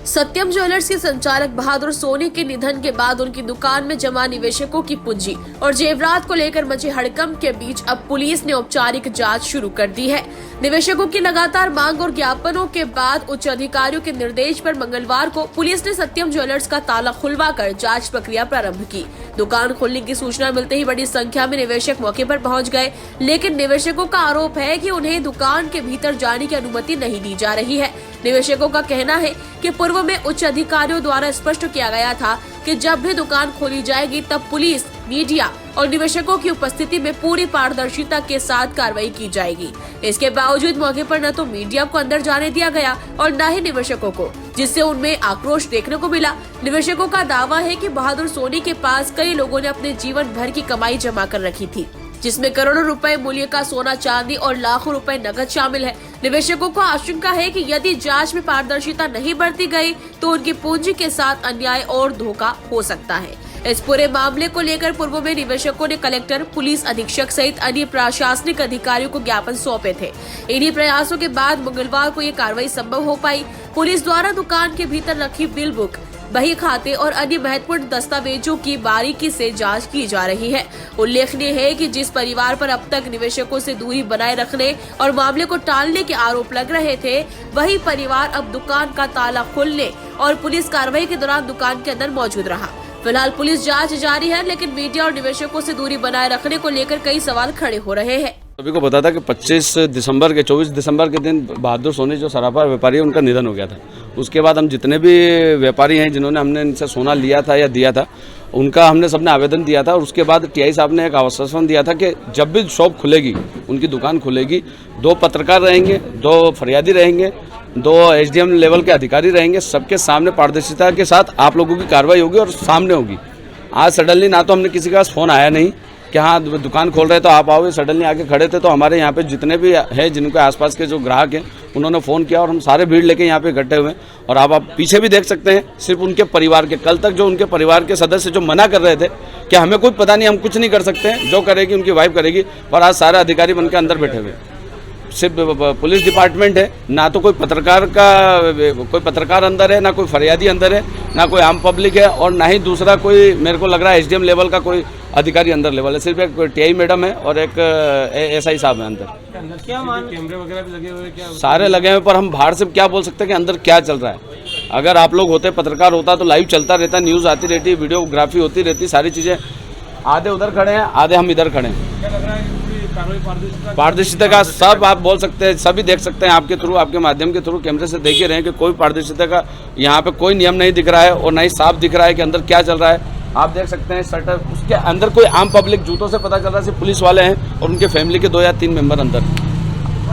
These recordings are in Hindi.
सत्यम ज्वेलर्स के संचालक बहादुर सोनी के निधन के बाद उनकी दुकान में जमा निवेशकों की पूंजी और जेवरात को लेकर मचे हड़कंप के बीच अब पुलिस ने औपचारिक जांच शुरू कर दी है। निवेशकों की लगातार मांग और ज्ञापनों के बाद उच्च अधिकारियों के निर्देश पर मंगलवार को पुलिस ने सत्यम ज्वेलर्स का ताला खुलवाकर जांच प्रक्रिया प्रारंभ की। दुकान खोलने की सूचना मिलते ही बड़ी संख्या में निवेशक मौके पर पहुंच गए, लेकिन निवेशकों का आरोप है कि उन्हें दुकान के भीतर जाने की अनुमति नहीं दी जा रही है। निवेशकों का कहना है कि पूर्व में उच्च अधिकारियों द्वारा स्पष्ट किया गया था कि जब भी दुकान खोली जाएगी तब पुलिस, मीडिया और निवेशकों की उपस्थिति में पूरी पारदर्शिता के साथ कार्रवाई की जाएगी। इसके बावजूद मौके पर न तो मीडिया को अंदर जाने दिया गया और न ही निवेशकों को, जिससे उनमें आक्रोश देखने को मिला। निवेशकों का दावा है कि बहादुर सोनी के पास कई लोगों ने अपने जीवन भर की कमाई जमा कर रखी थी, जिसमें करोड़ों रुपए मूल्य का सोना चांदी और लाखों रुपए नकद शामिल है। निवेशकों को आशंका है कि यदि जांच में पारदर्शिता नहीं बरती गई तो उनकी पूंजी के साथ अन्याय और धोखा हो सकता है। इस पूरे मामले को लेकर पूर्व में निवेशकों ने कलेक्टर, पुलिस अधीक्षक सहित अन्य प्रशासनिक अधिकारियों को ज्ञापन सौंपे थे। इन्हीं प्रयासों के बाद मंगलवार को ये कार्रवाई संभव हो पाई। पुलिस द्वारा दुकान के भीतर रखी बिल बुक, बही खाते और अन्य महत्वपूर्ण दस्तावेजों की बारीकी से जांच की जा रही है। उल्लेखनीय है कि जिस परिवार पर अब तक निवेशकों से दूरी बनाए रखने और मामले को टालने के आरोप लग रहे थे, वही परिवार अब दुकान का ताला खोलने और पुलिस कार्रवाई के दौरान दुकान के अंदर मौजूद रहा। फिलहाल पुलिस जांच जारी है, लेकिन मीडिया और निवेशकों से दूरी बनाए रखने को लेकर कई सवाल खड़े हो रहे हैं। सभी को पता था कि 24 दिसंबर के दिन बहादुर सोनी जो सराफा व्यापारी है उनका निधन हो गया था। उसके बाद हम जितने भी व्यापारी हैं जिन्होंने हमने इनसे सोना लिया था या दिया था, उनका हमने सबने आवेदन दिया था। और उसके बाद टीआई साहब ने एक आश्वासन दिया था कि जब भी शॉप खुलेगी, उनकी दुकान खुलेगी, 2 पत्रकार रहेंगे, 2 फरियादी रहेंगे, 2 एसडीएम लेवल के अधिकारी रहेंगे। सबके सामने पारदर्शिता के साथ आप लोगों की कार्रवाई होगी और सामने होगी। आज सडनली ना तो हमने किसी के पास फ़ोन आया नहीं कि हाँ दुकान खोल रहे तो आप आओगे, सडनली आके खड़े थे। तो हमारे यहाँ पे जितने भी हैं, जिनके आसपास के जो ग्राहक हैं, उन्होंने फ़ोन किया और हम सारे भीड़ लेके यहाँ पे इकट्ठे हुए। और आप पीछे भी देख सकते हैं, सिर्फ उनके परिवार के, कल तक जो उनके परिवार के सदस्य जो मना कर रहे थे कि हमें कोई पता नहीं, हम कुछ नहीं कर सकते हैं, जो करेगी उनकी वाइफ करेगी, पर आज सारे अधिकारी बन के अंदर बैठे हुए। सिर्फ पुलिस डिपार्टमेंट है, ना तो कोई पत्रकार अंदर है, ना कोई फरियादी अंदर है, ना कोई आम पब्लिक है, और ना ही दूसरा कोई, मेरे को लग रहा है एसडीएम लेवल का कोई अधिकारी अंदर लेवल है। सिर्फ एक टीआई मैडम है और एक एसआई साहब है अंदर। क्या कैमरे वगैरह भी लगे हुए, क्या सारे लगे हुए, पर हम बाहर से क्या बोल सकते हैं कि अंदर क्या चल रहा है। अगर आप लोग होते, पत्रकार होता तो लाइव चलता रहता, न्यूज़ आती रहती, वीडियोग्राफी होती रहती, सारी चीज़ें। आधे उधर खड़े हैं, आधे हम इधर खड़े हैं। क्या लग रहा है पारदर्शिता का सब आप बोल सकते हैं, सभी देख सकते हैं आपके थ्रू, आपके माध्यम के थ्रू, कैमरे से देख ही रहे हैं कि कोई पारदर्शिता का यहाँ पे कोई नियम नहीं दिख रहा है और ना ही साफ दिख रहा है कि अंदर क्या चल रहा है। आप देख सकते हैं शटर, उसके अंदर कोई आम पब्लिक, जूतों से पता चल रहा है सिर्फ पुलिस वाले हैं और उनके फैमिली के 2 या 3 मेंबर अंदर,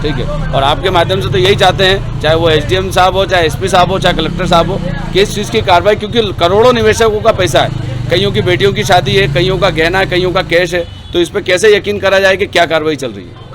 ठीक है। और आपके माध्यम से तो यही चाहते हैं, चाहे वो एसडीएम साहब हो, चाहे एसपी साहब हो, चाहे कलेक्टर साहब हो, कि इस चीज़ की कार्रवाई, क्योंकि करोड़ों निवेशकों का पैसा है, कईयों की बेटियों की शादी है, कईयों का गहना है, कईयों का कैश है, तो इस पर कैसे यकीन करा जाए कि क्या कार्रवाई चल रही है।